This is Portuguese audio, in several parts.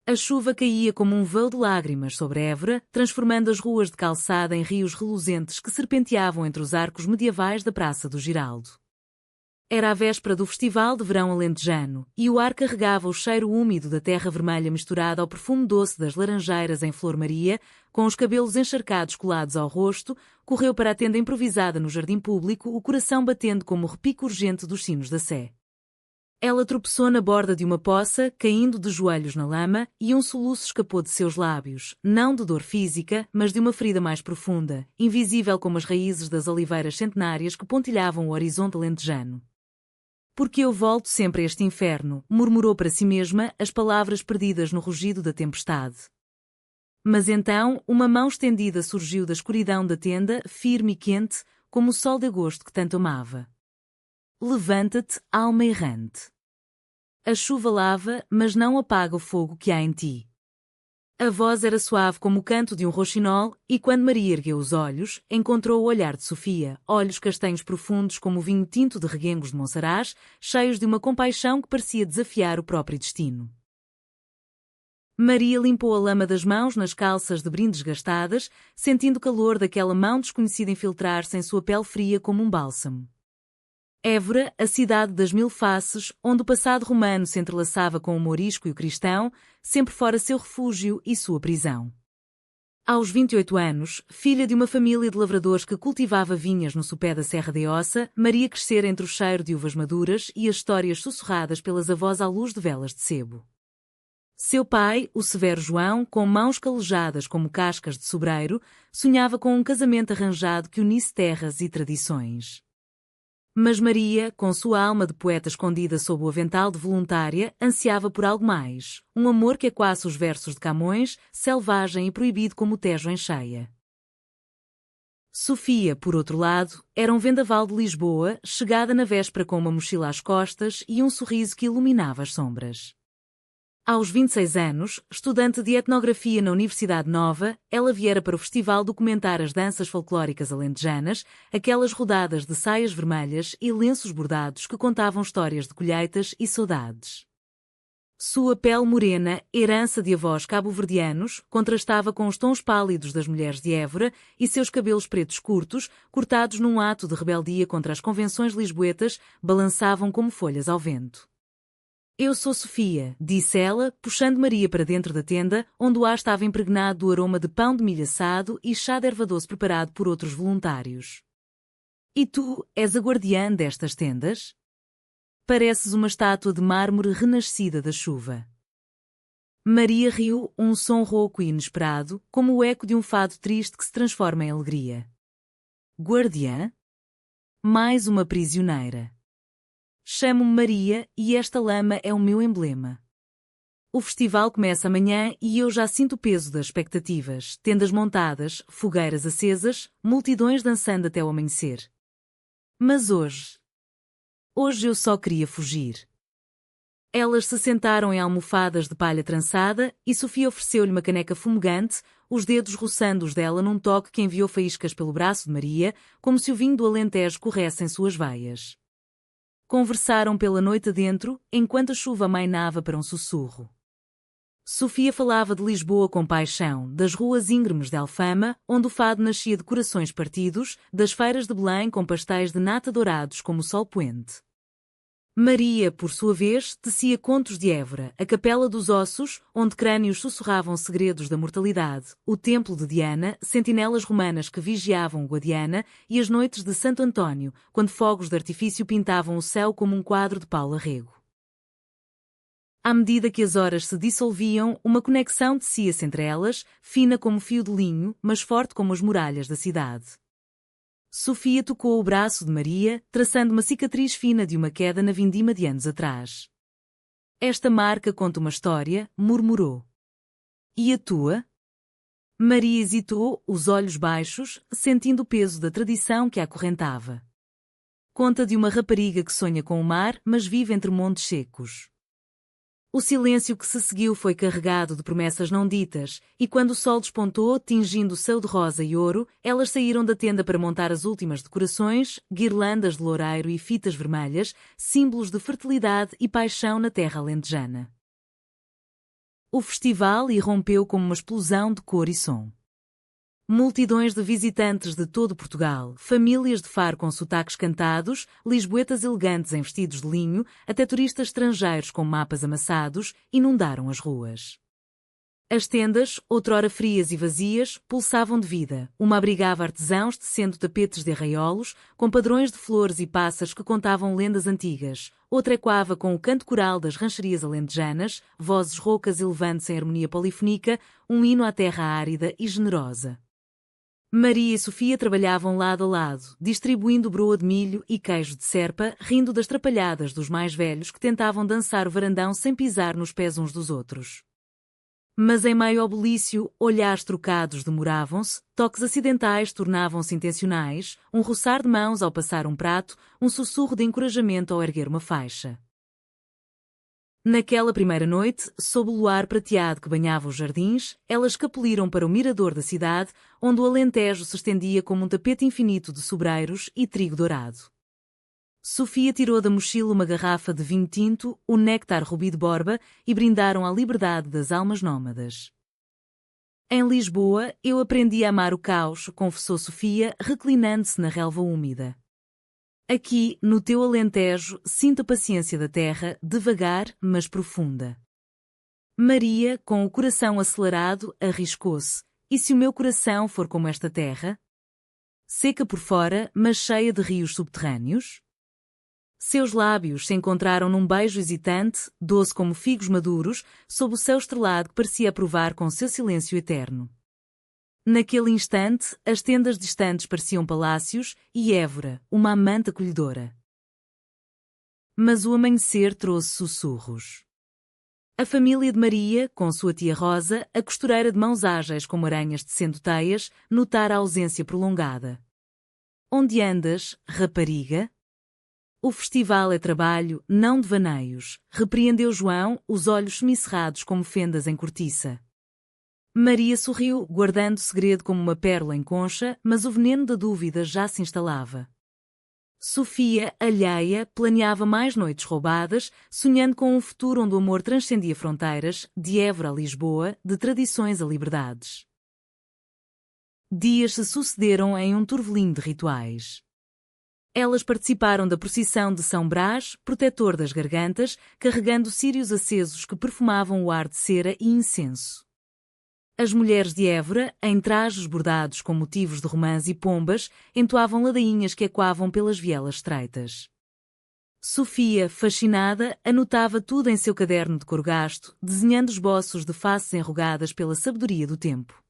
A chuva caía como um véu de lágrimas sobre Évora, transformando as ruas de calçada em rios reluzentes que serpenteavam entre os arcos medievais da Praça do Giraldo. Era a véspera do Festival de Verão Alentejano, e o ar carregava o cheiro úmido da terra vermelha misturado ao perfume doce das laranjeiras em Flor Maria, com os cabelos encharcados colados ao rosto, correu para a tenda improvisada no jardim público, o coração batendo como o repique urgente dos sinos da Sé. Ela tropeçou na borda de uma poça, caindo de joelhos na lama, e um soluço escapou de seus lábios, não de dor física, mas de uma ferida mais profunda, invisível como as raízes das oliveiras centenárias que pontilhavam o horizonte alentejano. Porque eu volto sempre a este inferno, murmurou para si mesma as palavras perdidas no rugido da tempestade. Mas então, uma mão estendida surgiu da escuridão da tenda, firme e quente, como o sol de agosto que tanto amava. Levanta-te, alma errante. A chuva lava, mas não apaga o fogo que há em ti. A voz era suave como o canto de um roxinol, e quando Maria ergueu os olhos, encontrou o olhar de Sofia, olhos castanhos profundos como o vinho tinto de reguengos de Monsaraz, cheios de uma compaixão que parecia desafiar o próprio destino. Maria limpou a lama das mãos nas calças de brim desgastadas, sentindo o calor daquela mão desconhecida infiltrar-se em sua pele fria como um bálsamo. Évora, a cidade das mil faces, onde o passado romano se entrelaçava com o mourisco e o cristão, sempre fora seu refúgio e sua prisão. Aos 28 anos, filha de uma família de lavradores que cultivava vinhas no sopé da Serra de Ossa, Maria crescera entre o cheiro de uvas maduras e as histórias sussurradas pelas avós à luz de velas de sebo. Seu pai, o severo João, com mãos calejadas como cascas de sobreiro, sonhava com um casamento arranjado que unisse terras e tradições. Mas Maria, com sua alma de poeta escondida sob o avental de voluntária, ansiava por algo mais, um amor que ecoasse os versos de Camões, selvagem e proibido como o Tejo em cheia. Sofia, por outro lado, era um vendaval de Lisboa, chegada na véspera com uma mochila às costas e um sorriso que iluminava as sombras. Aos 26 anos, estudante de etnografia na Universidade Nova, ela viera para o festival documentar as danças folclóricas alentejanas, aquelas rodadas de saias vermelhas e lenços bordados que contavam histórias de colheitas e saudades. Sua pele morena, herança de avós cabo-verdianos, contrastava com os tons pálidos das mulheres de Évora e seus cabelos pretos curtos, cortados num ato de rebeldia contra as convenções lisboetas, balançavam como folhas ao vento. Eu sou Sofia, disse ela, puxando Maria para dentro da tenda, onde o ar estava impregnado do aroma de pão de milho assado e chá de erva doce preparado por outros voluntários. E tu, és a guardiã destas tendas? Pareces uma estátua de mármore renascida da chuva. Maria riu, um som rouco e inesperado, como o eco de um fado triste que se transforma em alegria. Guardiã? Mais uma prisioneira. Chamo-me Maria e esta lama é o meu emblema. O festival começa amanhã e eu já sinto o peso das expectativas, tendas montadas, fogueiras acesas, multidões dançando até o amanhecer. Mas hoje eu só queria fugir. Elas se sentaram em almofadas de palha trançada e Sofia ofereceu-lhe uma caneca fumegante, os dedos roçando os dela num toque que enviou faíscas pelo braço de Maria, como se o vinho do Alentejo corresse em suas veias. Conversaram pela noite adentro, enquanto a chuva amainava para um sussurro. Sofia falava de Lisboa com paixão, das ruas íngremes de Alfama, onde o fado nascia de corações partidos, das feiras de Belém com pastéis de nata dourados como o sol poente. Maria, por sua vez, tecia contos de Évora, a Capela dos Ossos, onde crânios sussurravam segredos da mortalidade, o Templo de Diana, sentinelas romanas que vigiavam o Guadiana e as noites de Santo António, quando fogos de artifício pintavam o céu como um quadro de Paulo Arrego. À medida que as horas se dissolviam, uma conexão tecia-se entre elas, fina como fio de linho, mas forte como as muralhas da cidade. Sofia tocou o braço de Maria, traçando uma cicatriz fina de uma queda na vindima de anos atrás. Esta marca conta uma história, murmurou. E a tua? Maria hesitou, os olhos baixos, sentindo o peso da tradição que a acorrentava. Conta de uma rapariga que sonha com o mar, mas vive entre montes secos. O silêncio que se seguiu foi carregado de promessas não ditas, e quando o sol despontou, tingindo o céu de rosa e ouro, elas saíram da tenda para montar as últimas decorações, guirlandas de loureiro e fitas vermelhas, símbolos de fertilidade e paixão na terra alentejana. O festival irrompeu como uma explosão de cor e som. Multidões de visitantes de todo Portugal, famílias de Faro com sotaques cantados, lisboetas elegantes em vestidos de linho, até turistas estrangeiros com mapas amassados, inundaram as ruas. As tendas, outrora frias e vazias, pulsavam de vida. Uma abrigava artesãos tecendo tapetes de arraiolos, com padrões de flores e passas que contavam lendas antigas. Outra ecoava com o canto coral das rancherias alentejanas, vozes roucas elevantes em harmonia polifônica, um hino à terra árida e generosa. Maria e Sofia trabalhavam lado a lado, distribuindo broa de milho e queijo de serpa, rindo das trapalhadas dos mais velhos que tentavam dançar o varandão sem pisar nos pés uns dos outros. Mas em meio ao bulício, olhares trocados demoravam-se, toques acidentais tornavam-se intencionais, um roçar de mãos ao passar um prato, um sussurro de encorajamento ao erguer uma faixa. Naquela primeira noite, sob o luar prateado que banhava os jardins, elas escapuliram para o mirador da cidade, onde o Alentejo se estendia como um tapete infinito de sobreiros e trigo dourado. Sofia tirou da mochila uma garrafa de vinho tinto, o néctar rubi de Borba, e brindaram à liberdade das almas nómadas. Em Lisboa, eu aprendi a amar o caos, confessou Sofia, reclinando-se na relva úmida. Aqui, no teu Alentejo, sinto a paciência da terra, devagar, mas profunda. Maria, com o coração acelerado, arriscou-se. E se o meu coração for como esta terra? Seca por fora, mas cheia de rios subterrâneos? Seus lábios se encontraram num beijo hesitante, doce como figos maduros, sob o céu estrelado que parecia aprovar com seu silêncio eterno. Naquele instante, as tendas distantes pareciam palácios e Évora, uma amante acolhedora. Mas o amanhecer trouxe sussurros. A família de Maria, com sua tia Rosa, a costureira de mãos ágeis como aranhas tecendo teias, notara a ausência prolongada. Onde andas, rapariga? O festival é trabalho, não devaneios, repreendeu João, os olhos semicerrados como fendas em cortiça. Maria sorriu, guardando o segredo como uma pérola em concha, mas o veneno da dúvida já se instalava. Sofia, alheia, planeava mais noites roubadas, sonhando com um futuro onde o amor transcendia fronteiras, de Évora a Lisboa, de tradições a liberdades. Dias se sucederam em um turvelinho de rituais. Elas participaram da procissão de São Brás, protetor das gargantas, carregando círios acesos que perfumavam o ar de cera e incenso. As mulheres de Évora, em trajes bordados com motivos de romãs e pombas, entoavam ladainhas que ecoavam pelas vielas estreitas. Sofia, fascinada, anotava tudo em seu caderno de cor gasto, desenhando esboços de faces enrugadas pela sabedoria do tempo.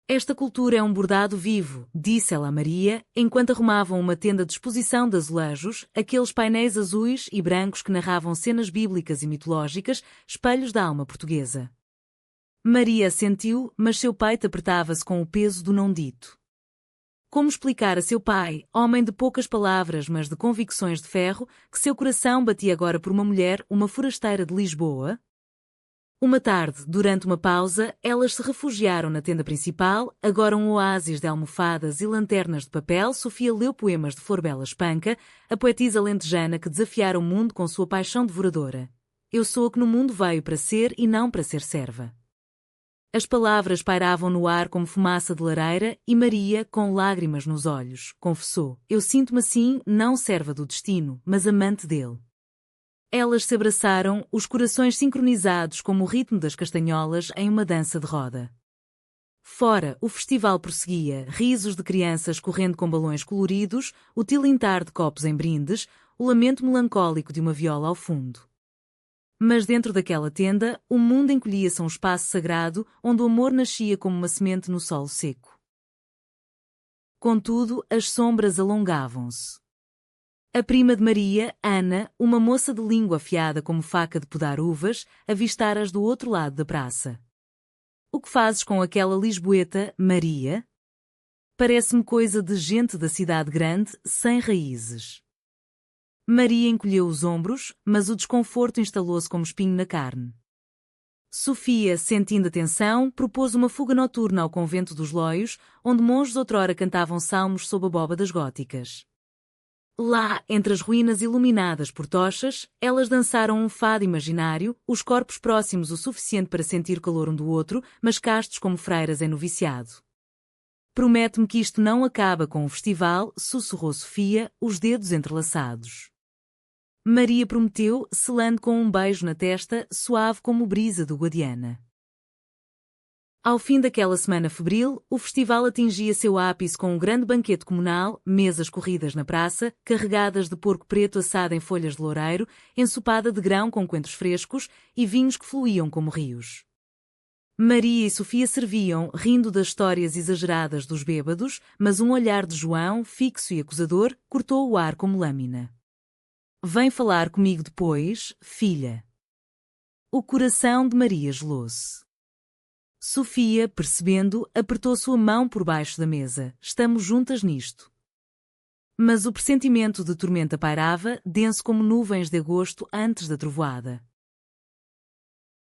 Esta cultura é um bordado vivo, disse ela a Maria, enquanto arrumavam uma tenda de exposição de azulejos, aqueles painéis azuis e brancos que narravam cenas bíblicas e mitológicas, espelhos da alma portuguesa. Maria assentiu, mas seu peito apertava-se com o peso do não dito. Como explicar a seu pai, homem de poucas palavras mas de convicções de ferro, que seu coração batia agora por uma mulher, uma forasteira de Lisboa? Uma tarde, durante uma pausa, elas se refugiaram na tenda principal, agora um oásis de almofadas e lanternas de papel. Sofia leu poemas de Florbela Espanca, a poetisa alentejana que desafiara o mundo com sua paixão devoradora. Eu sou a que no mundo veio para ser e não para ser serva. As palavras pairavam no ar como fumaça de lareira e Maria, com lágrimas nos olhos, confessou: eu sinto-me assim, não serva do destino, mas amante dele. Elas se abraçaram, os corações sincronizados como o ritmo das castanholas em uma dança de roda. Fora, o festival prosseguia, risos de crianças correndo com balões coloridos, o tilintar de copos em brindes, o lamento melancólico de uma viola ao fundo. Mas dentro daquela tenda, o mundo encolhia-se a um espaço sagrado, onde o amor nascia como uma semente no solo seco. Contudo, as sombras alongavam-se. A prima de Maria, Ana, uma moça de língua afiada como faca de podar uvas, avistara-as do outro lado da praça. O que fazes com aquela lisboeta, Maria? Parece-me coisa de gente da cidade grande, sem raízes. Maria encolheu os ombros, mas o desconforto instalou-se como espinho na carne. Sofia, sentindo a tensão, propôs uma fuga noturna ao convento dos Loios, onde monges outrora cantavam salmos sob a abóbadas góticas. Lá, entre as ruínas iluminadas por tochas, elas dançaram um fado imaginário, os corpos próximos o suficiente para sentir o calor um do outro, mas castos como freiras em noviciado. Promete-me que isto não acaba com o festival, sussurrou Sofia, os dedos entrelaçados. Maria prometeu, selando com um beijo na testa, suave como brisa do Guadiana. Ao fim daquela semana febril, o festival atingia seu ápice com um grande banquete comunal, mesas corridas na praça, carregadas de porco preto assado em folhas de loureiro, ensopada de grão com coentros frescos e vinhos que fluíam como rios. Maria e Sofia serviam, rindo das histórias exageradas dos bêbados, mas um olhar de João, fixo e acusador, cortou o ar como lâmina. Vem falar comigo depois, filha. O coração de Maria gelou-se. Sofia, percebendo, apertou sua mão por baixo da mesa. Estamos juntas nisto. Mas o pressentimento de tormenta pairava, denso como nuvens de agosto antes da trovoada.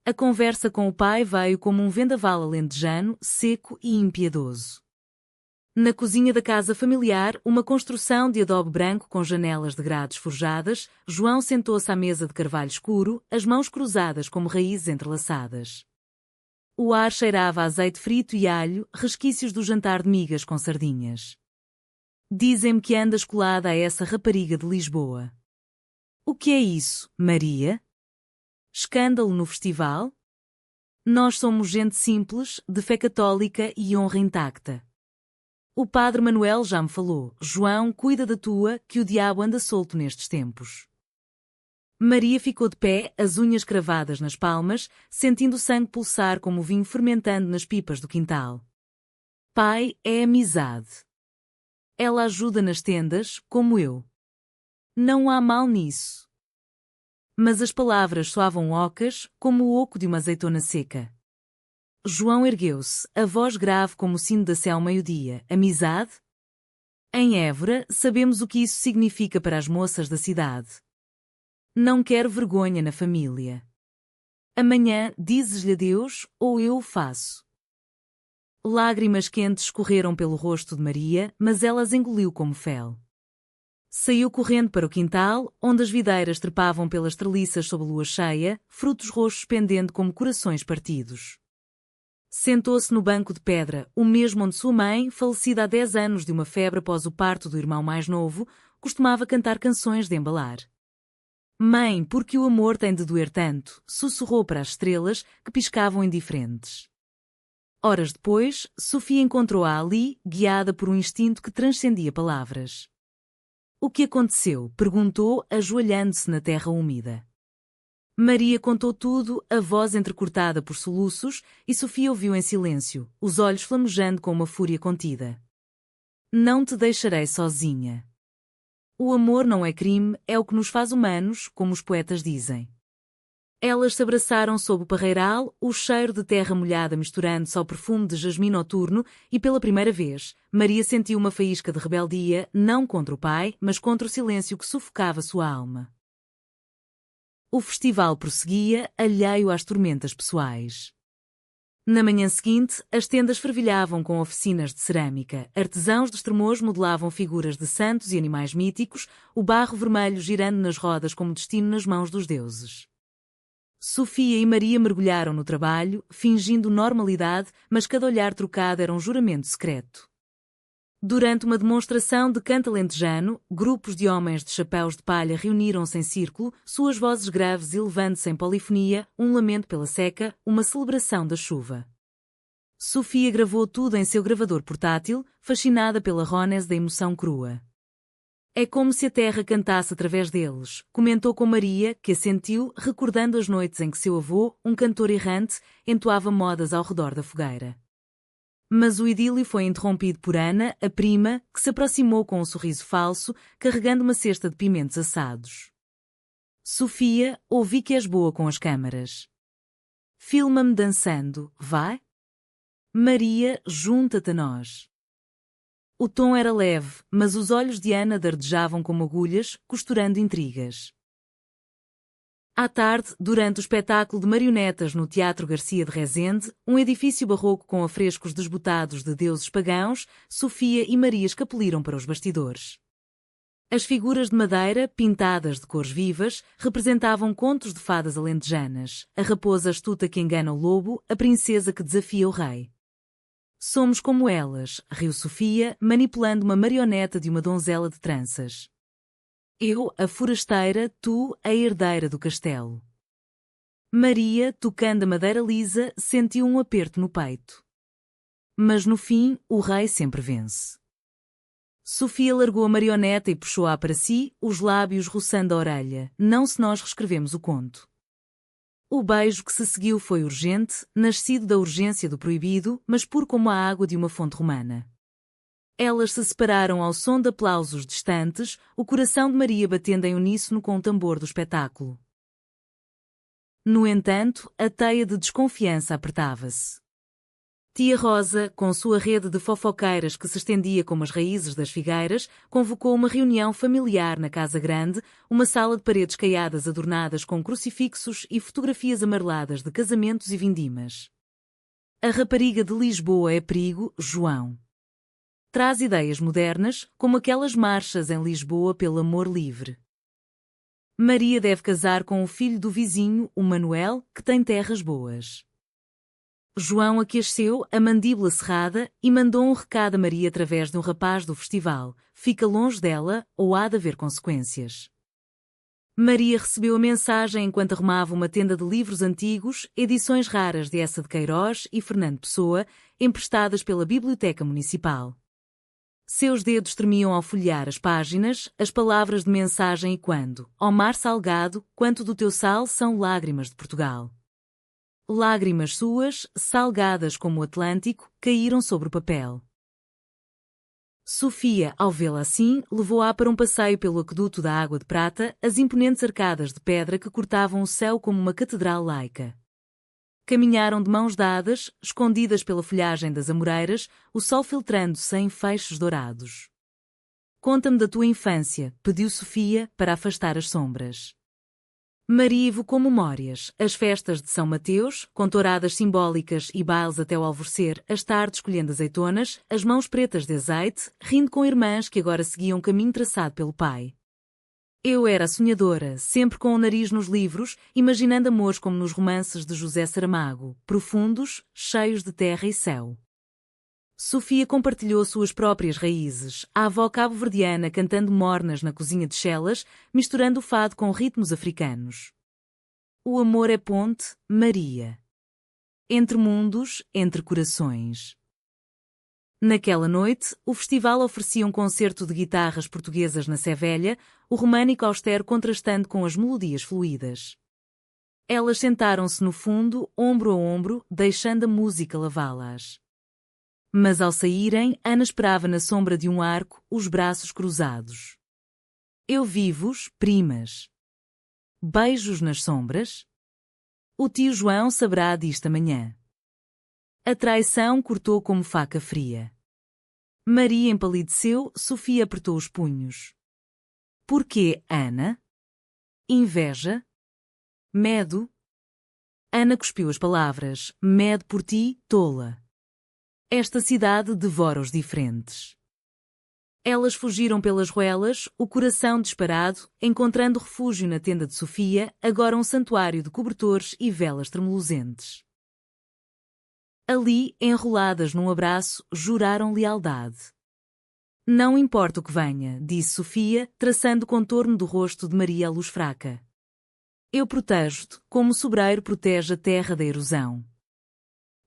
A conversa com o pai veio como um vendaval alentejano, seco e impiedoso. Na cozinha da casa familiar, uma construção de adobe branco com janelas de grades forjadas, João sentou-se à mesa de carvalho escuro, as mãos cruzadas como raízes entrelaçadas. O ar cheirava a azeite frito e alho, resquícios do jantar de migas com sardinhas. Dizem-me que andas colada a essa rapariga de Lisboa. O que é isso, Maria? Escândalo no festival? Nós somos gente simples, de fé católica e honra intacta. O padre Manuel já me falou. João, cuida da tua, que o diabo anda solto nestes tempos. Maria ficou de pé, as unhas cravadas nas palmas, sentindo o sangue pulsar como o vinho fermentando nas pipas do quintal. Pai, é amizade. Ela ajuda nas tendas, como eu. Não há mal nisso. Mas as palavras soavam ocas, como o oco de uma azeitona seca. João ergueu-se, a voz grave como o sino da sé ao meio-dia. Amizade? Em Évora, sabemos o que isso significa para as moças da cidade. Não quero vergonha na família. Amanhã dizes-lhe adeus, ou eu o faço. Lágrimas quentes escorreram pelo rosto de Maria, mas ela as engoliu como fel. Saiu correndo para o quintal, onde as videiras trepavam pelas treliças sob a lua cheia, frutos roxos pendendo como corações partidos. Sentou-se no banco de pedra, o mesmo onde sua mãe, falecida há 10 anos de uma febre após o parto do irmão mais novo, costumava cantar canções de embalar. Mãe, porque o amor tem de doer tanto, sussurrou para as estrelas, que piscavam indiferentes. Horas depois, Sofia encontrou-a ali, guiada por um instinto que transcendia palavras. O que aconteceu? Perguntou, ajoelhando-se na terra úmida. Maria contou tudo, a voz entrecortada por soluços, e Sofia ouviu em silêncio, os olhos flamejando com uma fúria contida. Não te deixarei sozinha. O amor não é crime, é o que nos faz humanos, como os poetas dizem. Elas se abraçaram sob o parreiral, o cheiro de terra molhada misturando-se ao perfume de jasmim noturno, e pela primeira vez, Maria sentiu uma faísca de rebeldia, não contra o pai, mas contra o silêncio que sufocava sua alma. O festival prosseguia, alheio às tormentas pessoais. Na manhã seguinte, as tendas fervilhavam com oficinas de cerâmica, artesãos de Estremoz modelavam figuras de santos e animais míticos, o barro vermelho girando nas rodas como destino nas mãos dos deuses. Sofia e Maria mergulharam no trabalho, fingindo normalidade, mas cada olhar trocado era um juramento secreto. Durante uma demonstração de canto alentejano, grupos de homens de chapéus de palha reuniram-se em círculo, suas vozes graves elevando-se em polifonia, um lamento pela seca, uma celebração da chuva. Sofia gravou tudo em seu gravador portátil, fascinada pela rónese da emoção crua. É como se a terra cantasse através deles, comentou com Maria, que assentiu, recordando as noites em que seu avô, um cantor errante, entoava modas ao redor da fogueira. Mas o idílio foi interrompido por Ana, a prima, que se aproximou com um sorriso falso, carregando uma cesta de pimentos assados. Sofia, ouvi que és boa com as câmaras. Filma-me dançando, vai? Maria, junta-te a nós. O tom era leve, mas os olhos de Ana dardejavam como agulhas, costurando intrigas. À tarde, durante o espetáculo de marionetas no Teatro Garcia de Rezende, um edifício barroco com afrescos desbotados de deuses pagãos, Sofia e Maria escapuliram para os bastidores. As figuras de madeira, pintadas de cores vivas, representavam contos de fadas alentejanas, a raposa astuta que engana o lobo, a princesa que desafia o rei. Somos como elas, riu Sofia, manipulando uma marioneta de uma donzela de tranças. Eu, a forasteira, tu, a herdeira do castelo. Maria, tocando a madeira lisa, sentiu um aperto no peito. Mas no fim, o rei sempre vence. Sofia largou a marioneta e puxou-a para si, os lábios roçando a orelha. Não se nós reescrevemos o conto. O beijo que se seguiu foi urgente, nascido da urgência do proibido, mas puro como a água de uma fonte romana. Elas se separaram ao som de aplausos distantes, o coração de Maria batendo em uníssono com o tambor do espetáculo. No entanto, a teia de desconfiança apertava-se. Tia Rosa, com sua rede de fofoqueiras que se estendia como as raízes das figueiras, convocou uma reunião familiar na Casa Grande, uma sala de paredes caiadas adornadas com crucifixos e fotografias amareladas de casamentos e vindimas. A rapariga de Lisboa é perigo, João. Traz ideias modernas, como aquelas marchas em Lisboa pelo amor livre. Maria deve casar com o filho do vizinho, o Manuel, que tem terras boas. João aqueceu, a mandíbula cerrada, e mandou um recado a Maria através de um rapaz do festival. Fica longe dela, ou há de haver consequências. Maria recebeu a mensagem enquanto arrumava uma tenda de livros antigos, edições raras de Eça de Queiroz e Fernando Pessoa, emprestadas pela Biblioteca Municipal. Seus dedos tremiam ao folhear as páginas, as palavras de mensagem e quando, ó mar salgado, quanto do teu sal são lágrimas de Portugal. Lágrimas suas, salgadas como o Atlântico, caíram sobre o papel. Sofia, ao vê-la assim, levou-a para um passeio pelo aqueduto da Água de Prata, as imponentes arcadas de pedra que cortavam o céu como uma catedral laica. Caminharam de mãos dadas, escondidas pela folhagem das amoreiras, o sol filtrando-se em feixes dourados. Conta-me da tua infância, pediu Sofia, para afastar as sombras. Maria evocou memórias, as festas de São Mateus, com touradas simbólicas e bailes até o alvorecer, as tardes colhendo azeitonas, as mãos pretas de azeite, rindo com irmãs que agora seguiam o caminho traçado pelo pai. Eu era a sonhadora, sempre com o nariz nos livros, imaginando amores como nos romances de José Saramago, profundos, cheios de terra e céu. Sofia compartilhou suas próprias raízes, a avó cabo-verdiana cantando mornas na cozinha de Chelas, misturando o fado com ritmos africanos. O amor é ponte, Maria. Entre mundos, entre corações. Naquela noite, o festival oferecia um concerto de guitarras portuguesas na Sé Velha, o românico austero contrastando com as melodias fluídas. Elas sentaram-se no fundo, ombro a ombro, deixando a música lavá-las. Mas ao saírem, Ana esperava na sombra de um arco, os braços cruzados. Eu vi-vos, primas. Beijos nas sombras? O tio João saberá disto amanhã. A traição cortou como faca fria. Maria empalideceu, Sofia apertou os punhos. Porquê, Ana? Inveja? Medo? Ana cuspiu as palavras. Medo por ti, tola. Esta cidade devora os diferentes. Elas fugiram pelas ruelas, o coração disparado, encontrando refúgio na tenda de Sofia, agora um santuário de cobertores e velas tremuluzentes. Ali, enroladas num abraço, juraram lealdade. Não importa o que venha, disse Sofia, traçando o contorno do rosto de Maria à luz fraca. Eu protejo-te, como o sobreiro protege a terra da erosão.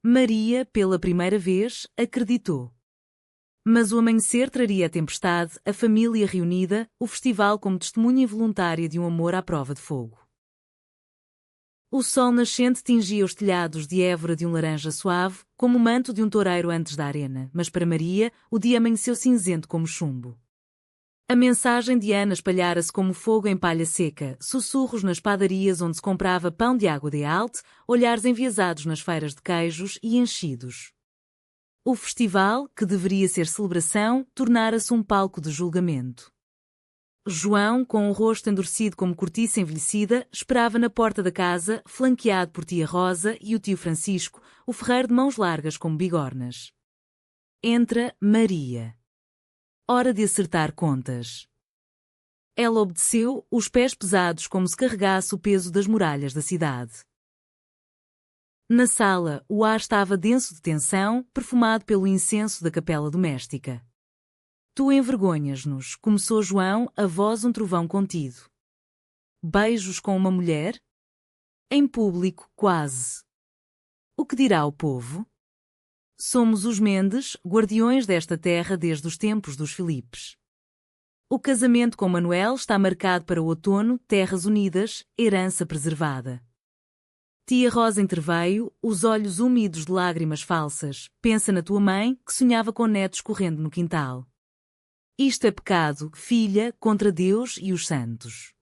Maria, pela primeira vez, acreditou. Mas o amanhecer traria a tempestade, a família reunida, o festival como testemunha involuntária de um amor à prova de fogo. O sol nascente tingia os telhados de Évora de um laranja suave, como o manto de um toureiro antes da arena, mas para Maria, o dia amanheceu cinzento como chumbo. A mensagem de Ana espalhara-se como fogo em palha seca, sussurros nas padarias onde se comprava pão de água de Alte, olhares enviesados nas feiras de queijos e enchidos. O festival, que deveria ser celebração, tornara-se um palco de julgamento. João, com o rosto endurecido como cortiça envelhecida, esperava na porta da casa, flanqueado por tia Rosa e o tio Francisco, o ferreiro de mãos largas como bigornas. Entra Maria. Hora de acertar contas. Ela obedeceu, os pés pesados como se carregasse o peso das muralhas da cidade. Na sala, o ar estava denso de tensão, perfumado pelo incenso da capela doméstica. Tu envergonhas-nos, começou João, a voz um trovão contido. Beijos com uma mulher? Em público, quase. O que dirá o povo? Somos os Mendes, guardiões desta terra desde os tempos dos Filipes. O casamento com Manuel está marcado para o outono, terras unidas, herança preservada. Tia Rosa interveio, os olhos úmidos de lágrimas falsas. Pensa na tua mãe, que sonhava com netos correndo no quintal. Isto é pecado, filha, contra Deus e os santos.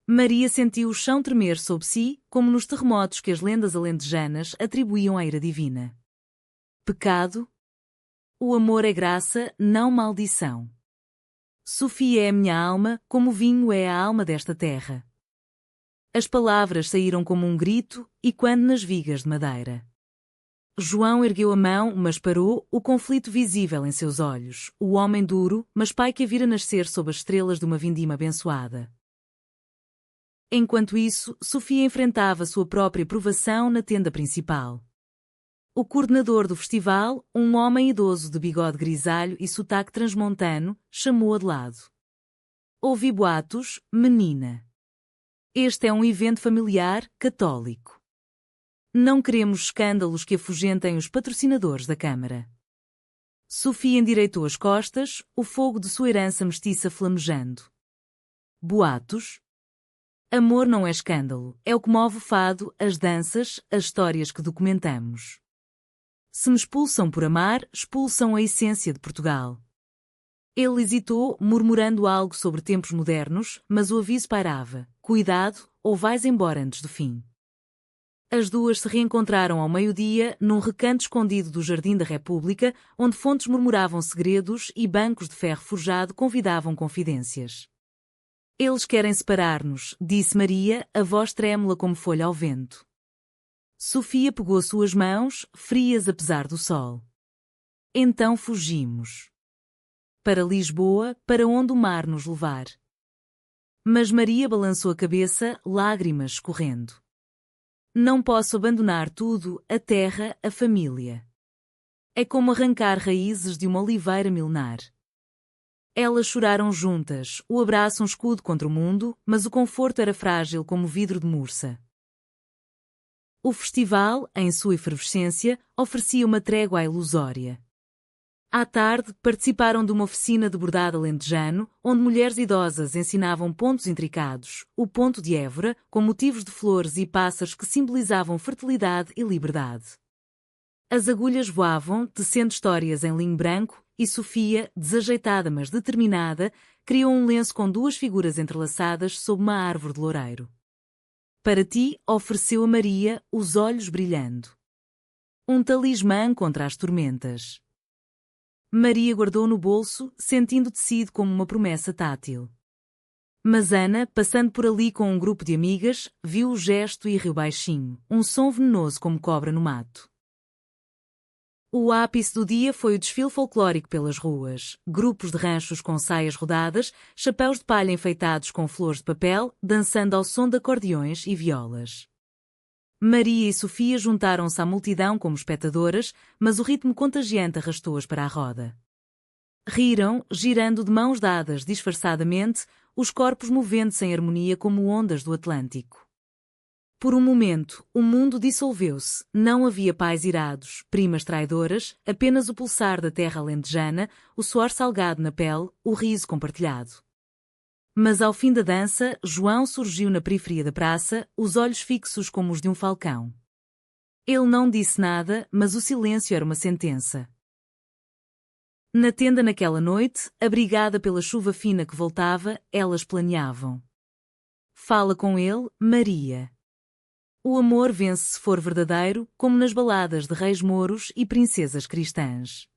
Maria sentiu o chão tremer sob si, como nos terremotos que as lendas alentejanas atribuíam à ira divina. Pecado? O amor é graça, não maldição. Sofia é a minha alma, como o vinho é a alma desta terra. As palavras saíram como um grito, e quando nas vigas de madeira. João ergueu a mão, mas parou, o conflito visível em seus olhos, o homem duro, mas pai que a vira nascer sob as estrelas de uma vindima abençoada. Enquanto isso, Sofia enfrentava sua própria provação na tenda principal. O coordenador do festival, um homem idoso de bigode grisalho e sotaque transmontano, chamou-a de lado. Ouvi boatos, menina. Este é um evento familiar, católico. Não queremos escândalos que afugentem os patrocinadores da Câmara. Sofia endireitou as costas, o fogo de sua herança mestiça flamejando. Boatos? Amor não é escândalo, é o que move o fado, as danças, as histórias que documentamos. Se me expulsam por amar, expulsam a essência de Portugal. Ele hesitou, murmurando algo sobre tempos modernos, mas o aviso pairava. Cuidado, ou vais embora antes do fim. As duas se reencontraram ao meio-dia, num recanto escondido do Jardim da República, onde fontes murmuravam segredos e bancos de ferro forjado convidavam confidências. Eles querem separar-nos, disse Maria, a voz trêmula como folha ao vento. Sofia pegou suas mãos, frias apesar do sol. Então fugimos. Para Lisboa, para onde o mar nos levar. Mas Maria balançou a cabeça, lágrimas escorrendo. Não posso abandonar tudo, a terra, a família. É como arrancar raízes de uma oliveira milenar. Elas choraram juntas, o abraço um escudo contra o mundo, mas o conforto era frágil como vidro de mursa. O festival, em sua efervescência, oferecia uma trégua ilusória. À tarde, participaram de uma oficina de bordado alentejano, onde mulheres idosas ensinavam pontos intricados, o ponto de Évora, com motivos de flores e pássaros que simbolizavam fertilidade e liberdade. As agulhas voavam, tecendo histórias em linho branco, e Sofia, desajeitada mas determinada, criou um lenço com duas figuras entrelaçadas sob uma árvore de loureiro. Para ti, ofereceu a Maria, os olhos brilhando. Um talismã contra as tormentas. Maria guardou no bolso, sentindo o tecido como uma promessa tátil. Mas Ana, passando por ali com um grupo de amigas, viu o gesto e riu baixinho, um som venenoso como cobra no mato. O ápice do dia foi o desfile folclórico pelas ruas, grupos de ranchos com saias rodadas, chapéus de palha enfeitados com flores de papel, dançando ao som de acordeões e violas. Maria e Sofia juntaram-se à multidão como espectadoras, mas o ritmo contagiante arrastou-as para a roda. Riram, girando de mãos dadas disfarçadamente, os corpos movendo-se em harmonia como ondas do Atlântico. Por um momento, o mundo dissolveu-se, não havia pais irados, primas traidoras, apenas o pulsar da terra alentejana, o suor salgado na pele, o riso compartilhado. Mas ao fim da dança, João surgiu na periferia da praça, os olhos fixos como os de um falcão. Ele não disse nada, mas o silêncio era uma sentença. Na tenda naquela noite, abrigada pela chuva fina que voltava, elas planeavam. Fala com ele, Maria. O amor vence se for verdadeiro, como nas baladas de reis mouros e princesas cristãs.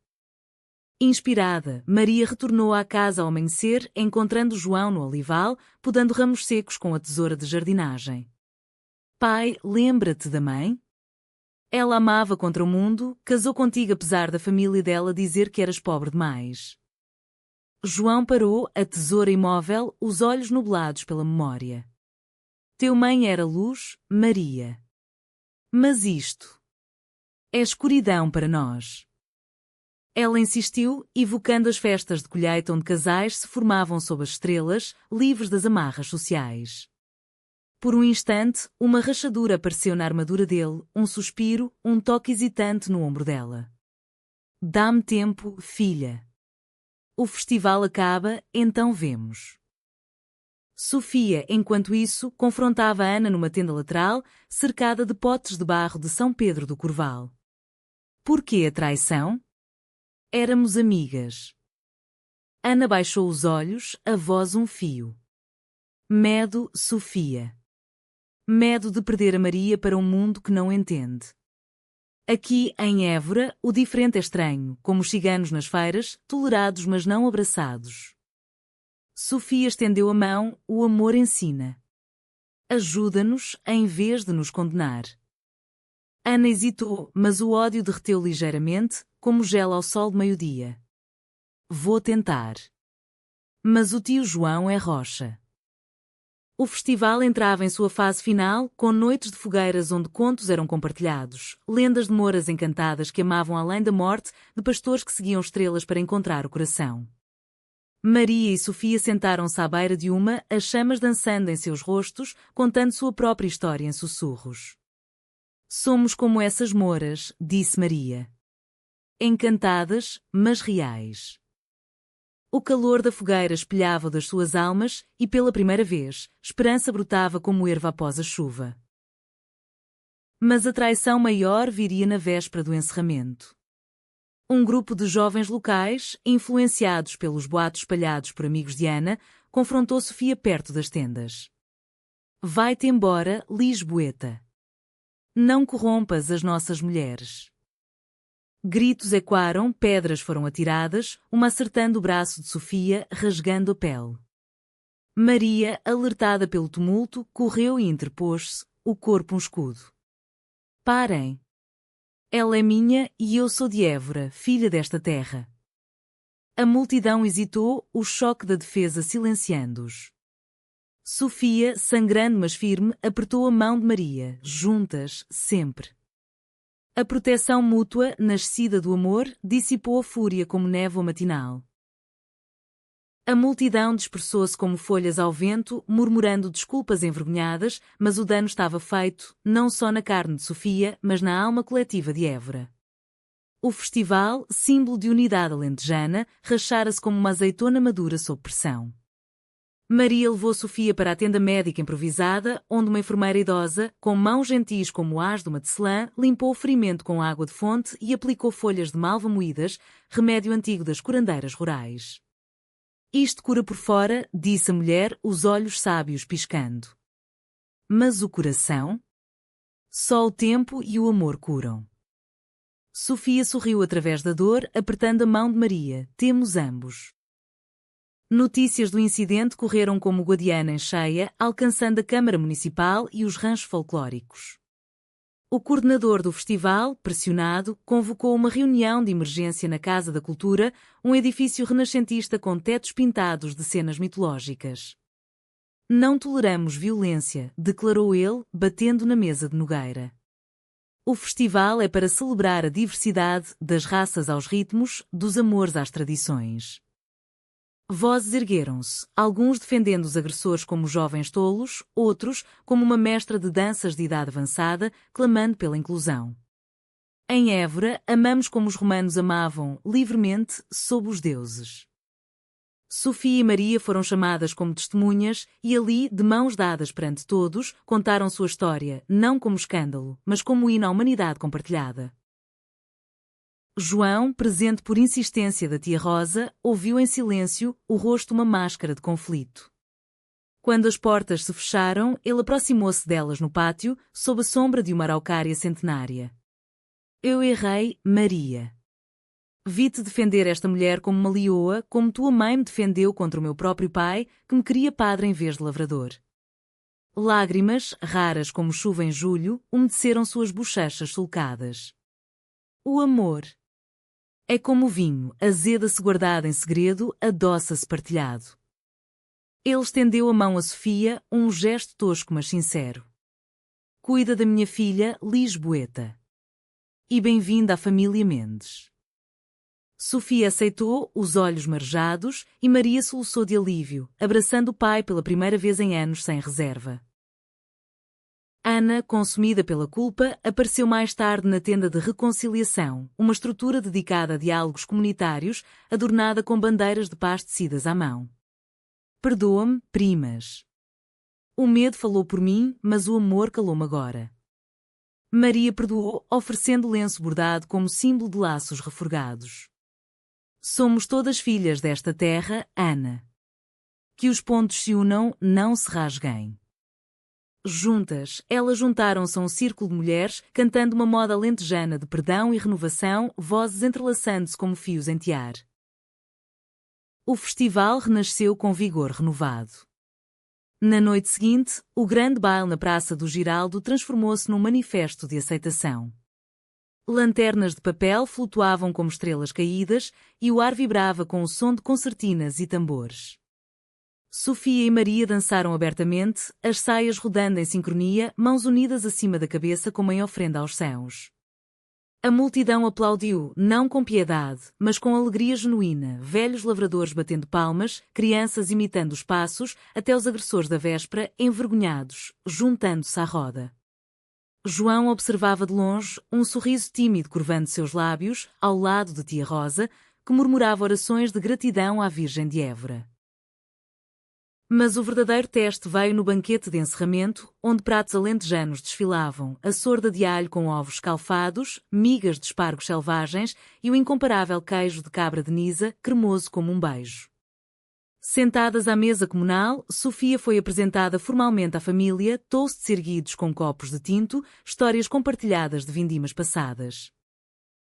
Inspirada, Maria retornou à casa ao amanhecer, encontrando João no olival, podando ramos secos com a tesoura de jardinagem. Pai, lembra-te da mãe? Ela amava contra o mundo, casou contigo apesar da família dela dizer que eras pobre demais. João parou, a tesoura imóvel, os olhos nublados pela memória. Teu mãe era luz, Maria. Mas isto é escuridão para nós. Ela insistiu, evocando as festas de colheita onde casais se formavam sob as estrelas, livres das amarras sociais. Por um instante, uma rachadura apareceu na armadura dele, um suspiro, um toque hesitante no ombro dela. Dá-me tempo, filha. O festival acaba, então vemos. Sofia, enquanto isso, confrontava Ana numa tenda lateral, cercada de potes de barro de São Pedro do Corval. Por que a traição? Éramos amigas. Ana baixou os olhos, a voz um fio. Medo, Sofia. Medo de perder a Maria para um mundo que não entende. Aqui, em Évora, o diferente é estranho, como os ciganos nas feiras, tolerados mas não abraçados. Sofia estendeu a mão, o amor ensina. Ajuda-nos, em vez de nos condenar. Ana hesitou, mas o ódio derreteu ligeiramente, como gelo ao sol de meio-dia. Vou tentar. Mas o tio João é rocha. O festival entrava em sua fase final, com noites de fogueiras onde contos eram compartilhados, lendas de moras encantadas que amavam além da morte, de pastores que seguiam estrelas para encontrar o coração. Maria e Sofia sentaram-se à beira de uma, as chamas dançando em seus rostos, contando sua própria história em sussurros. Somos como essas moras, disse Maria. Encantadas, mas reais. O calor da fogueira espelhava das suas almas e, pela primeira vez, esperança brotava como erva após a chuva. Mas a traição maior viria na véspera do encerramento. Um grupo de jovens locais, influenciados pelos boatos espalhados por amigos de Ana, confrontou Sofia perto das tendas. Vai-te embora, Lisboeta. Não corrompas as nossas mulheres. Gritos ecoaram, pedras foram atiradas, uma acertando o braço de Sofia, rasgando a pele. Maria, alertada pelo tumulto, correu e interpôs-se, o corpo um escudo. Parem! Ela é minha e eu sou de Évora, filha desta terra. A multidão hesitou, o choque da defesa silenciando-os. Sofia, sangrando mas firme, apertou a mão de Maria, juntas, sempre. A proteção mútua, nascida do amor, dissipou a fúria como névoa matinal. A multidão dispersou-se como folhas ao vento, murmurando desculpas envergonhadas, mas o dano estava feito, não só na carne de Sofia, mas na alma coletiva de Évora. O festival, símbolo de unidade alentejana, rachara-se como uma azeitona madura sob pressão. Maria levou Sofia para a tenda médica improvisada, onde uma enfermeira idosa, com mãos gentis como as de uma tecelã, limpou o ferimento com água de fonte e aplicou folhas de malva moídas, remédio antigo das curandeiras rurais. Isto cura por fora, disse a mulher, os olhos sábios piscando. Mas o coração? Só o tempo e o amor curam. Sofia sorriu através da dor, apertando a mão de Maria. Temos ambos. Notícias do incidente correram como Guadiana em cheia, alcançando a Câmara Municipal e os ranchos folclóricos. O coordenador do festival, pressionado, convocou uma reunião de emergência na Casa da Cultura, um edifício renascentista com tetos pintados de cenas mitológicas. Não toleramos violência, declarou ele, batendo na mesa de Nogueira. O festival é para celebrar a diversidade, das raças aos ritmos, dos amores às tradições. Vozes ergueram-se, alguns defendendo os agressores como jovens tolos, outros, como uma mestra de danças de idade avançada, clamando pela inclusão. Em Évora, amamos como os romanos amavam, livremente, sob os deuses. Sofia e Maria foram chamadas como testemunhas e ali, de mãos dadas perante todos, contaram sua história, não como escândalo, mas como hino à humanidade compartilhada. João, presente por insistência da tia Rosa, ouviu em silêncio, o rosto uma máscara de conflito. Quando as portas se fecharam, ele aproximou-se delas no pátio, sob a sombra de uma araucária centenária. Eu errei, Maria. Vi-te defender esta mulher como uma leoa, como tua mãe me defendeu contra o meu próprio pai, que me queria padre em vez de lavrador. Lágrimas, raras como chuva em julho, umedeceram suas bochechas sulcadas. O amor. É como o vinho, azeda-se guardado em segredo, adoça-se partilhado. Ele estendeu a mão a Sofia, um gesto tosco mas sincero. Cuida da minha filha, Lisboeta. E bem-vinda à família Mendes. Sofia aceitou, os olhos marejados, e Maria soluçou de alívio, abraçando o pai pela primeira vez em anos sem reserva. Ana, consumida pela culpa, apareceu mais tarde na tenda de reconciliação, uma estrutura dedicada a diálogos comunitários, adornada com bandeiras de paz tecidas à mão. Perdoa-me, primas. O medo falou por mim, mas o amor calou-me agora. Maria perdoou, oferecendo lenço bordado como símbolo de laços reforgados. Somos todas filhas desta terra, Ana. Que os pontos se unam, não se rasguem. Juntas, elas juntaram-se a um círculo de mulheres, cantando uma moda alentejana de perdão e renovação, vozes entrelaçando-se como fios em tiar. O festival renasceu com vigor renovado. Na noite seguinte, o grande baile na Praça do Giraldo transformou-se num manifesto de aceitação. Lanternas de papel flutuavam como estrelas caídas e o ar vibrava com o som de concertinas e tambores. Sofia e Maria dançaram abertamente, as saias rodando em sincronia, mãos unidas acima da cabeça como em ofrenda aos céus. A multidão aplaudiu, não com piedade, mas com alegria genuína, velhos lavradores batendo palmas, crianças imitando os passos, até os agressores da véspera, envergonhados, juntando-se à roda. João observava de longe, um sorriso tímido curvando seus lábios, ao lado de tia Rosa, que murmurava orações de gratidão à Virgem de Évora. Mas o verdadeiro teste veio no banquete de encerramento, onde pratos alentejanos desfilavam, a sorda de alho com ovos escalfados, migas de espargos selvagens e o incomparável queijo de cabra de Nisa, cremoso como um beijo. Sentadas à mesa comunal, Sofia foi apresentada formalmente à família, toasts erguidos com copos de tinto, histórias compartilhadas de vindimas passadas.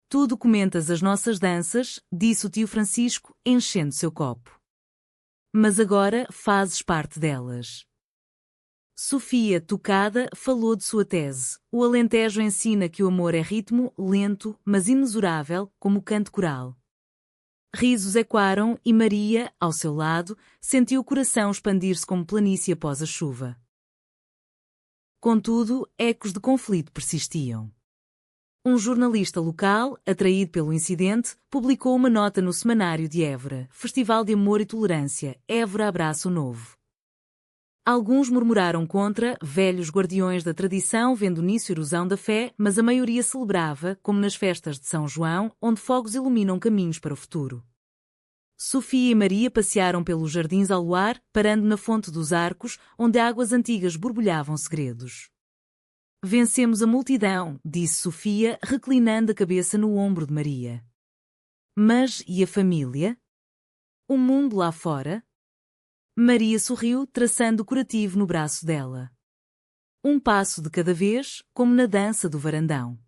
Tu documentas as nossas danças, disse o tio Francisco, enchendo seu copo. Mas agora fazes parte delas. Sofia, tocada, falou de sua tese. O Alentejo ensina que o amor é ritmo, lento, mas inexorável, como o canto coral. Risos ecoaram e Maria, ao seu lado, sentiu o coração expandir-se como planície após a chuva. Contudo, ecos de conflito persistiam. Um jornalista local, atraído pelo incidente, publicou uma nota no Semanário de Évora, Festival de Amor e Tolerância, Évora abraça o novo. Alguns murmuraram contra, velhos guardiões da tradição vendo nisso erosão da fé, mas a maioria celebrava, como nas festas de São João, onde fogos iluminam caminhos para o futuro. Sofia e Maria passearam pelos jardins ao luar, parando na fonte dos arcos, onde águas antigas borbulhavam segredos. Vencemos a multidão, disse Sofia, reclinando a cabeça no ombro de Maria. Mas e a família? O mundo lá fora? Maria sorriu, traçando o curativo no braço dela. Um passo de cada vez, como na dança do varandão.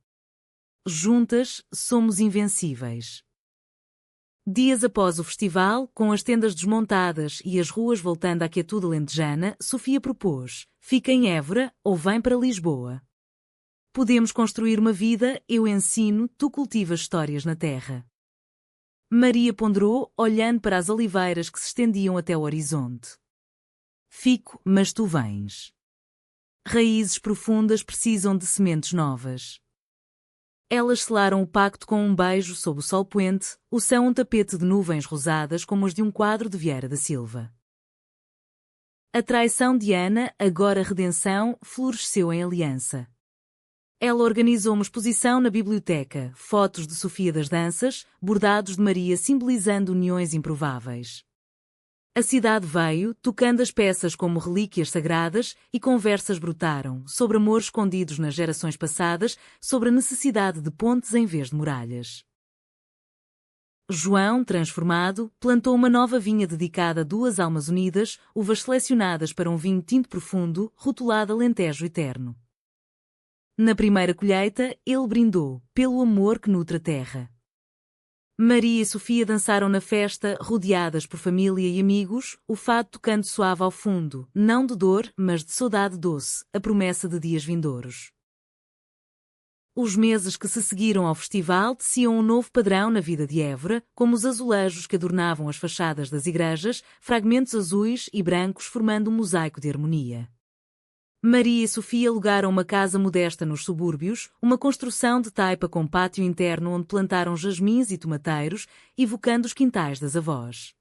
Juntas, somos invencíveis. Dias após o festival, com as tendas desmontadas e as ruas voltando à quietude alentejana, Sofia propôs: fica em Évora ou vem para Lisboa. Podemos construir uma vida, eu ensino, tu cultivas histórias na terra. Maria ponderou, olhando para as oliveiras que se estendiam até o horizonte. Fico, mas tu vens. Raízes profundas precisam de sementes novas. Elas selaram o pacto com um beijo sob o sol poente, o céu um tapete de nuvens rosadas como as de um quadro de Vieira da Silva. A traição de Ana, agora redenção, floresceu em aliança. Ela organizou uma exposição na biblioteca, fotos de Sofia das danças, bordados de Maria simbolizando uniões improváveis. A cidade veio, tocando as peças como relíquias sagradas, e conversas brotaram, sobre amores escondidos nas gerações passadas, sobre a necessidade de pontes em vez de muralhas. João, transformado, plantou uma nova vinha dedicada a duas almas unidas, uvas selecionadas para um vinho tinto profundo, rotulado Alentejo Eterno. Na primeira colheita, ele brindou, pelo amor que nutre a terra. Maria e Sofia dançaram na festa, rodeadas por família e amigos, o fado tocando suave ao fundo, não de dor, mas de saudade doce, a promessa de dias vindouros. Os meses que se seguiram ao festival teciam um novo padrão na vida de Évora, como os azulejos que adornavam as fachadas das igrejas, fragmentos azuis e brancos formando um mosaico de harmonia. Maria e Sofia alugaram uma casa modesta nos subúrbios, uma construção de taipa com pátio interno onde plantaram jasmins e tomateiros, evocando os quintais das avós.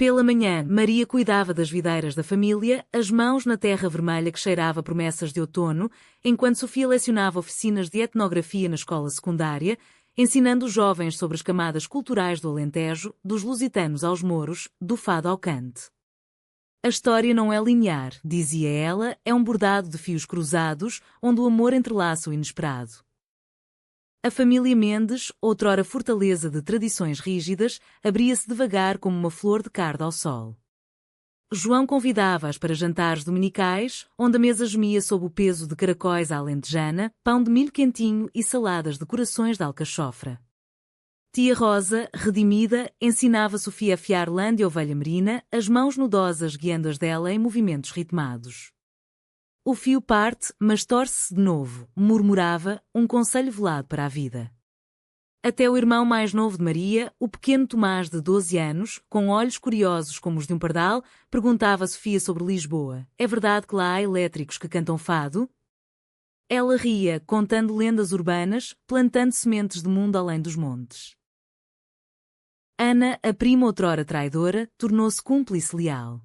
Pela manhã, Maria cuidava das videiras da família, as mãos na terra vermelha que cheirava promessas de outono, enquanto Sofia lecionava oficinas de etnografia na escola secundária, ensinando os jovens sobre as camadas culturais do Alentejo, dos lusitanos aos mouros, do fado ao cante. A história não é linear, dizia ela, é um bordado de fios cruzados, onde o amor entrelaça o inesperado. A família Mendes, outrora fortaleza de tradições rígidas, abria-se devagar como uma flor de cardo ao sol. João convidava-as para jantares dominicais, onde a mesa gemia sob o peso de caracóis à alentejana, pão de milho quentinho e saladas de corações de alcachofra. Tia Rosa, redimida, ensinava Sofia a fiar lã de ovelha merina, as mãos nudosas guiando-as dela em movimentos ritmados. O fio parte, mas torce-se de novo, murmurava, um conselho velado para a vida. Até o irmão mais novo de Maria, o pequeno Tomás de 12 anos, com olhos curiosos como os de um pardal, perguntava a Sofia sobre Lisboa. É verdade que lá há elétricos que cantam fado? Ela ria, contando lendas urbanas, plantando sementes de mundo além dos montes. Ana, a prima outrora traidora, tornou-se cúmplice leal.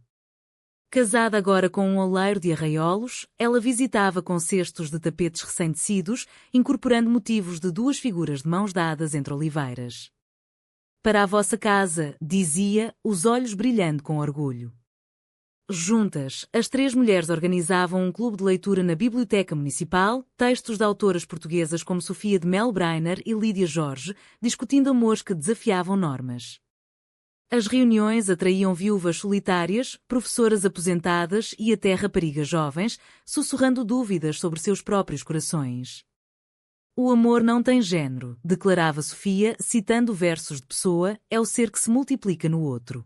Casada agora com um oleiro de arraiolos, ela visitava com cestos de tapetes recém-tecidos, incorporando motivos de duas figuras de mãos dadas entre oliveiras. Para a vossa casa, dizia, os olhos brilhando com orgulho. Juntas, as três mulheres organizavam um clube de leitura na Biblioteca Municipal, textos de autoras portuguesas como Sofia de Melbrenner e Lídia Jorge, discutindo amores que desafiavam normas. As reuniões atraíam viúvas solitárias, professoras aposentadas e até raparigas jovens, sussurrando dúvidas sobre seus próprios corações. O amor não tem género, declarava Sofia, citando versos de Pessoa, é o ser que se multiplica no outro.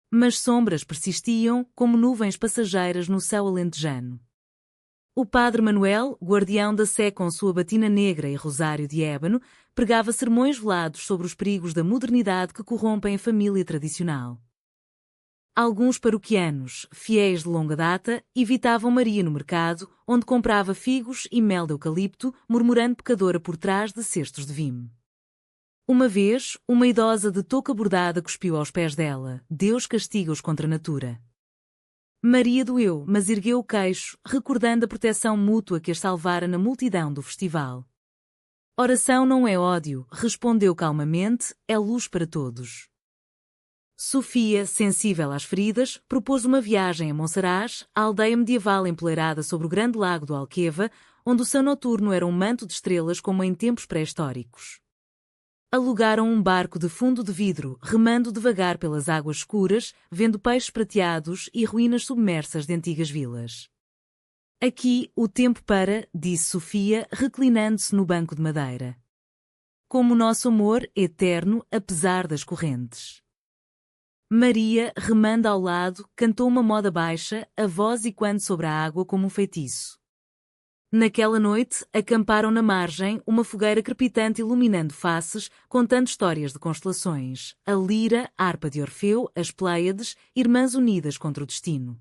Mas sombras persistiam, como nuvens passageiras no céu alentejano. O padre Manuel, guardião da Sé com sua batina negra e rosário de ébano, pregava sermões velados sobre os perigos da modernidade que corrompem a família tradicional. Alguns paroquianos, fiéis de longa data, evitavam Maria no mercado, onde comprava figos e mel de eucalipto, murmurando pecadora por trás de cestos de vime. Uma vez, uma idosa de touca bordada cuspiu aos pés dela, Deus castiga-os contra a natura. Maria doeu, mas ergueu o queixo, recordando a proteção mútua que as salvara na multidão do festival. Oração não é ódio, respondeu calmamente, é luz para todos. Sofia, sensível às feridas, propôs uma viagem a Monsaraz, a aldeia medieval empoleirada sobre o grande lago do Alqueva, onde o céu noturno era um manto de estrelas como em tempos pré-históricos. Alugaram um barco de fundo de vidro, remando devagar pelas águas escuras, vendo peixes prateados e ruínas submersas de antigas vilas. Aqui, o tempo para, disse Sofia, reclinando-se no banco de madeira. Como o nosso amor, eterno, apesar das correntes. Maria, remando ao lado, cantou uma moda baixa, a voz ecoando sobre a água como um feitiço. Naquela noite, acamparam na margem, uma fogueira crepitante iluminando faces, contando histórias de constelações, a lira, a harpa de Orfeu, as Pléiades, irmãs unidas contra o destino.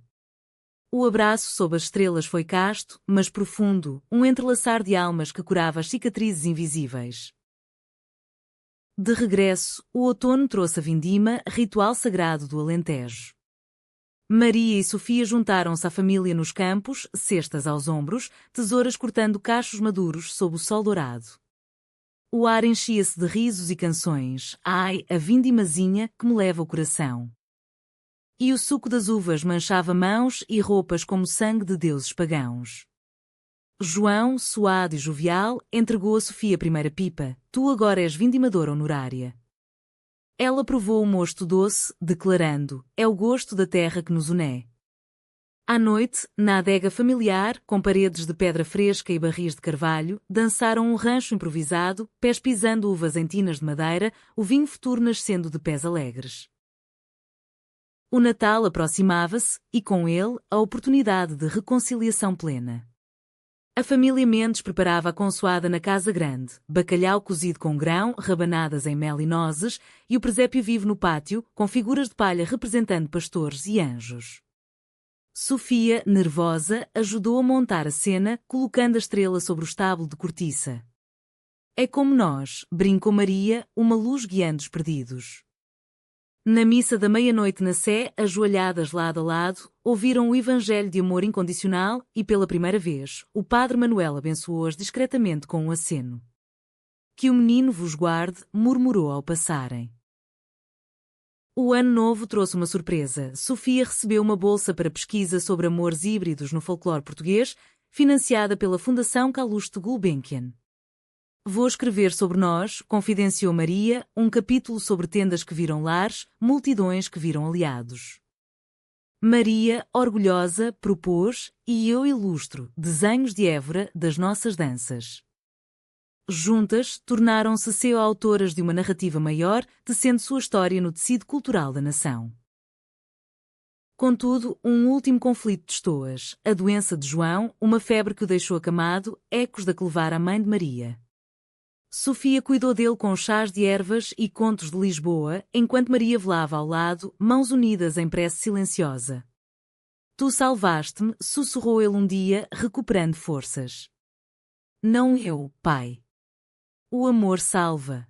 O abraço sob as estrelas foi casto, mas profundo, um entrelaçar de almas que curava as cicatrizes invisíveis. De regresso, o outono trouxe a vindima, ritual sagrado do Alentejo. Maria e Sofia juntaram-se à família nos campos, cestas aos ombros, tesouras cortando cachos maduros sob o sol dourado. O ar enchia-se de risos e canções, ai, a vindimazinha que me leva o coração. E o suco das uvas manchava mãos e roupas como sangue de deuses pagãos. João, suado e jovial, entregou a Sofia a primeira pipa, tu agora és vindimadora honorária. Ela provou o mosto doce, declarando, é o gosto da terra que nos une. À noite, na adega familiar, com paredes de pedra fresca e barris de carvalho, dançaram um rancho improvisado, pés pisando uvas em tinas de madeira, o vinho futuro nascendo de pés alegres. O Natal aproximava-se, e com ele, a oportunidade de reconciliação plena. A família Mendes preparava a consoada na casa grande, bacalhau cozido com grão, rabanadas em mel e nozes, e o presépio vivo no pátio, com figuras de palha representando pastores e anjos. Sofia, nervosa, ajudou a montar a cena, colocando a estrela sobre o estábulo de cortiça. É como nós, brincou Maria, uma luz guiando os perdidos. Na missa da meia-noite na Sé, ajoelhadas lado a lado, ouviram o Evangelho de amor incondicional e, pela primeira vez, o padre Manuel abençoou-as discretamente com um aceno. Que o menino vos guarde, murmurou ao passarem. O ano novo trouxe uma surpresa. Sofia recebeu uma bolsa para pesquisa sobre amores híbridos no folclore português, financiada pela Fundação Calouste Gulbenkian. Vou escrever sobre nós, confidenciou Maria, um capítulo sobre tendas que viram lares, multidões que viram aliados. Maria, orgulhosa, propôs, e eu ilustro, desenhos de Évora das nossas danças. Juntas, tornaram-se co-autoras de uma narrativa maior, tecendo sua história no tecido cultural da nação. Contudo, um último conflito de estoas, a doença de João, uma febre que o deixou acamado, ecos da que levara a mãe de Maria. Sofia cuidou dele com chás de ervas e contos de Lisboa, enquanto Maria velava ao lado, mãos unidas em prece silenciosa. Tu salvaste-me, sussurrou ele um dia, recuperando forças. Não eu, pai. O amor salva.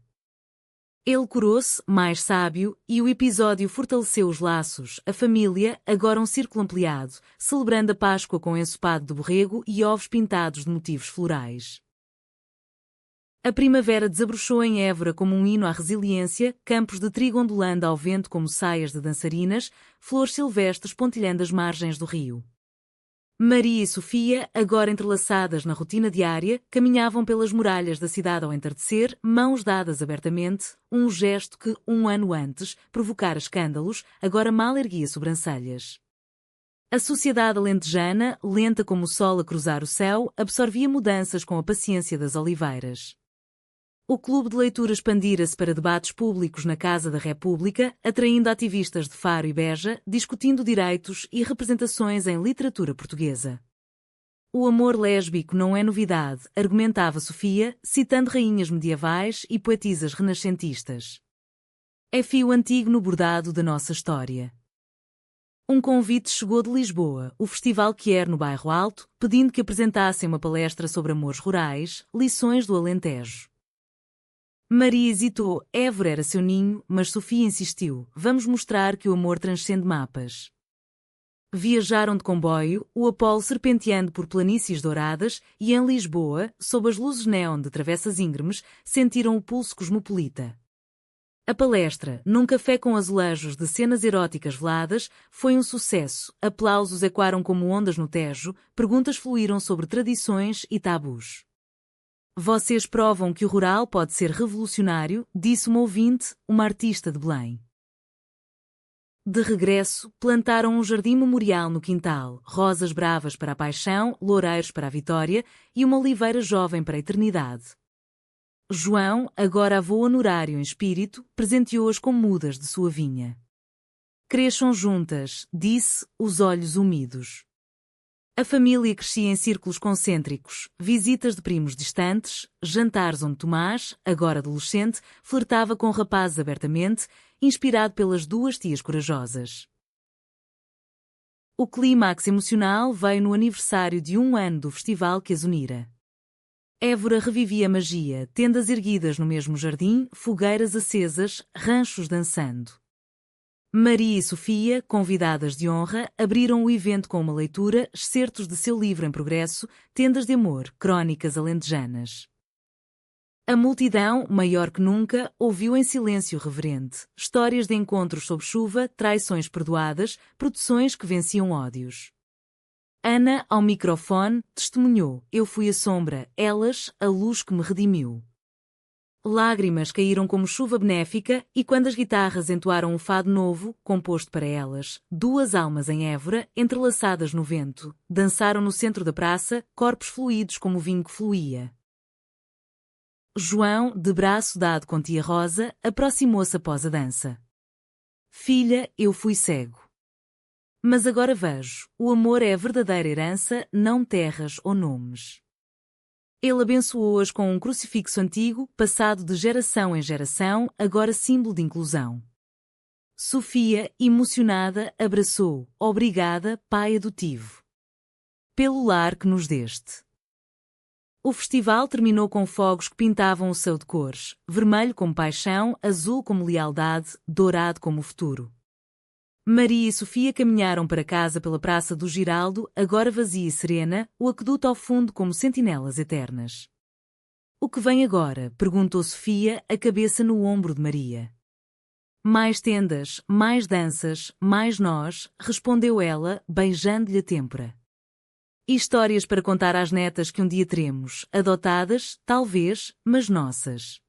Ele curou-se, mais sábio, e o episódio fortaleceu os laços, a família, agora um círculo ampliado, celebrando a Páscoa com ensopado de borrego e ovos pintados de motivos florais. A primavera desabrochou em Évora como um hino à resiliência, campos de trigo ondulando ao vento como saias de dançarinas, flores silvestres pontilhando as margens do rio. Maria e Sofia, agora entrelaçadas na rotina diária, caminhavam pelas muralhas da cidade ao entardecer, mãos dadas abertamente, um gesto que, um ano antes, provocara escândalos, agora mal erguia sobrancelhas. A sociedade alentejana, lenta como o sol a cruzar o céu, absorvia mudanças com a paciência das oliveiras. O clube de leitura expandira-se para debates públicos na Casa da República, atraindo ativistas de Faro e Beja, discutindo direitos e representações em literatura portuguesa. O amor lésbico não é novidade, argumentava Sofia, citando rainhas medievais e poetisas renascentistas. É fio antigo no bordado da nossa história. Um convite chegou de Lisboa, o Festival Quer no Bairro Alto, pedindo que apresentassem uma palestra sobre amores rurais, lições do Alentejo. Maria hesitou, Évora era seu ninho, mas Sofia insistiu, vamos mostrar que o amor transcende mapas. Viajaram de comboio, o Apolo serpenteando por planícies douradas, e em Lisboa, sob as luzes néon de travessas íngremes, sentiram o pulso cosmopolita. A palestra, num café com azulejos de cenas eróticas veladas, foi um sucesso, aplausos ecoaram como ondas no Tejo, perguntas fluíram sobre tradições e tabus. Vocês provam que o rural pode ser revolucionário, disse uma ouvinte, uma artista de Belém. De regresso, plantaram um jardim memorial no quintal, rosas bravas para a paixão, loureiros para a vitória e uma oliveira jovem para a eternidade. João, agora avô honorário em espírito, presenteou-as com mudas de sua vinha. Cresçam juntas, disse, os olhos úmidos. A família crescia em círculos concêntricos, visitas de primos distantes, jantares onde Tomás, agora adolescente, flertava com rapazes abertamente, inspirado pelas duas tias corajosas. O clímax emocional veio no aniversário de 1 ano do festival que as unira. Évora revivia a magia, tendas erguidas no mesmo jardim, fogueiras acesas, ranchos dançando. Maria e Sofia, convidadas de honra, abriram o evento com uma leitura, excertos de seu livro em progresso, Tendas de Amor, Crónicas Alentejanas. A multidão, maior que nunca, ouviu em silêncio reverente, histórias de encontros sob chuva, traições perdoadas, produções que venciam ódios. Ana, ao microfone, testemunhou, eu fui a sombra, elas, a luz que me redimiu. Lágrimas caíram como chuva benéfica e quando as guitarras entoaram um fado novo, composto para elas, duas almas em Évora, entrelaçadas no vento, dançaram no centro da praça, corpos fluidos como o vinho que fluía. João, de braço dado com tia Rosa, aproximou-se após a dança. Filha, eu fui cego. Mas agora vejo, o amor é a verdadeira herança, não terras ou nomes. Ele abençoou-as com um crucifixo antigo, passado de geração em geração, agora símbolo de inclusão. Sofia, emocionada, abraçou. Obrigada, pai adotivo, pelo lar que nos deste. O festival terminou com fogos que pintavam o céu de cores, vermelho como paixão, azul como lealdade, dourado como o futuro. Maria e Sofia caminharam para casa pela Praça do Giraldo, agora vazia e serena, o aqueduto ao fundo como sentinelas eternas. O que vem agora? Perguntou Sofia, a cabeça no ombro de Maria. Mais tendas, mais danças, mais nós, respondeu ela, beijando-lhe a têmpora. E histórias para contar às netas que um dia teremos, adotadas, talvez, mas nossas.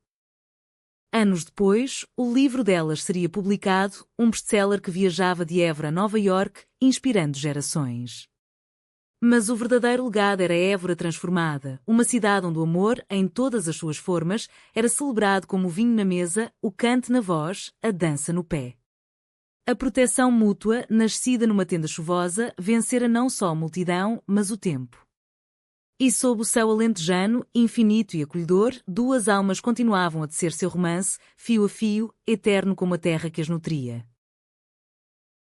Anos depois, o livro delas seria publicado, um best-seller que viajava de Évora a Nova York, inspirando gerações. Mas o verdadeiro legado era Évora transformada, uma cidade onde o amor, em todas as suas formas, era celebrado como o vinho na mesa, o canto na voz, a dança no pé. A proteção mútua, nascida numa tenda chuvosa, vencera não só a multidão, mas o tempo. E sob o céu alentejano, infinito e acolhedor, duas almas continuavam a tecer seu romance, fio a fio, eterno como a terra que as nutria.